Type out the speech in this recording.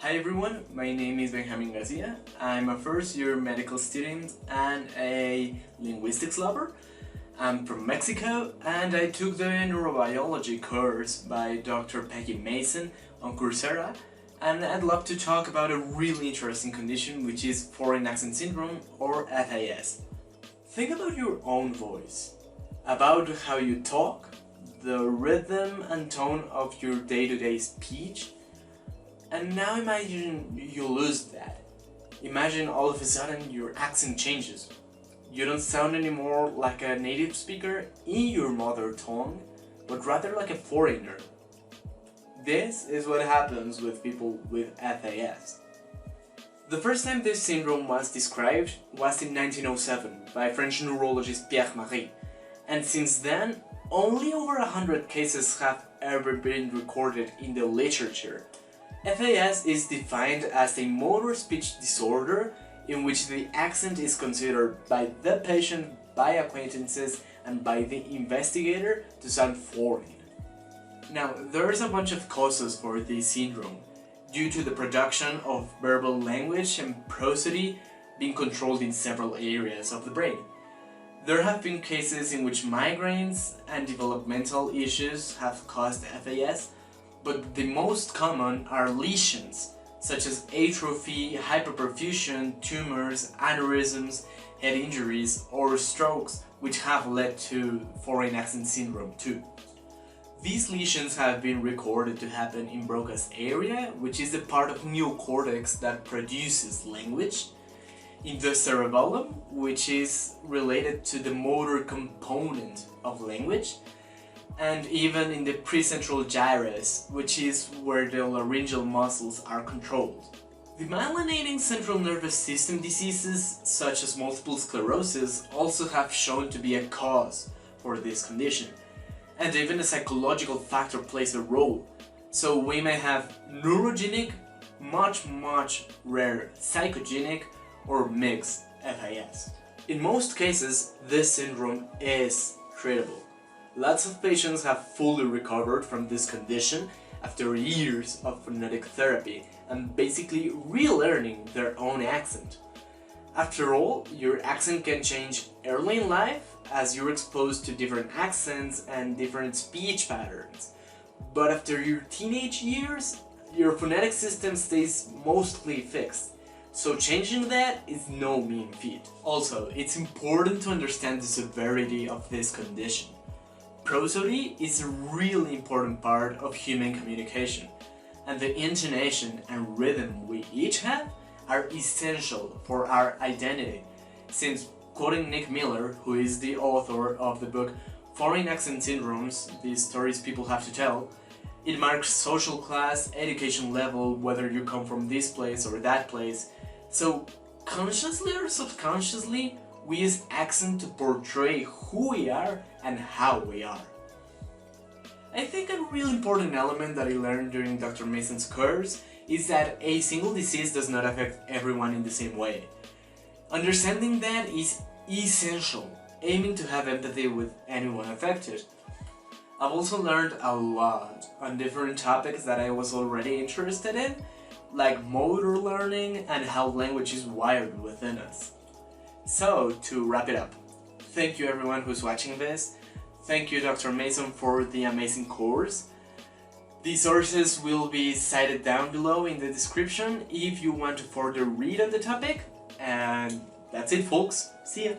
Hi everyone, my name is Benjamín García. I'm a first year medical student and a linguistics lover. I'm from Mexico and I took the neurobiology course by Dr. Peggy Mason on Coursera, and I'd love to talk about a really interesting condition, which is foreign accent syndrome, or FAS. Think about your own voice, about how you talk, the rhythm and tone of your day-to-day speech. And now imagine you lose that. Imagine all of a sudden your accent changes. You don't sound anymore like a native speaker in your mother tongue, but rather like a foreigner. This is what happens with people with FAS. The first time this syndrome was described was in 1907 by French neurologist Pierre Marin, and since then only over 100 cases have ever been recorded in the literature. FAS is defined as a motor speech disorder in which the accent is considered by the patient, by acquaintances, and by the investigator to sound foreign. Now, there is a bunch of causes for this syndrome, due to the production of verbal language and prosody being controlled in several areas of the brain. There have been cases in which migraines and developmental issues have caused FAS, but the most common are lesions, such as atrophy, hyperperfusion, tumors, aneurysms, head injuries, or strokes, which have led to foreign accent syndrome too. These lesions have been recorded to happen in Broca's area, which is the part of neocortex that produces language, in the cerebellum, which is related to the motor component of language, and even in the precentral gyrus, which is where the laryngeal muscles are controlled. The myelinating central nervous system diseases, such as multiple sclerosis, also have shown to be a cause for this condition, and even a psychological factor plays a role. So we may have neurogenic, much rare psychogenic, or mixed FAS. In most cases, this syndrome is treatable. Lots of patients have fully recovered from this condition after years of phonetic therapy and basically relearning their own accent. After all, your accent can change early in life as you're exposed to different accents and different speech patterns. But after your teenage years, your phonetic system stays mostly fixed. So changing that is no mean feat. Also, it's important to understand the severity of this condition. Prosody is a really important part of human communication, and the intonation and rhythm we each have are essential for our identity, since, quoting Nick Miller, who is the author of the book Foreign Accent Syndromes, the Stories People Have to Tell, it marks social class, education level, whether you come from this place or that place. So, consciously or subconsciously, we use accent to portray who we are and how we are. I think a really important element that I learned during Dr. Mason's course is that a single disease does not affect everyone in the same way. Understanding that is essential, aiming to have empathy with anyone affected. I've also learned a lot on different topics that I was already interested in, like motor learning and how language is wired within us. So, to wrap it up, thank you everyone who's watching this. Thank you Dr. Mason for the amazing course. The sources will be cited down below in the description if you want to further read on the topic. And that's it folks, see ya!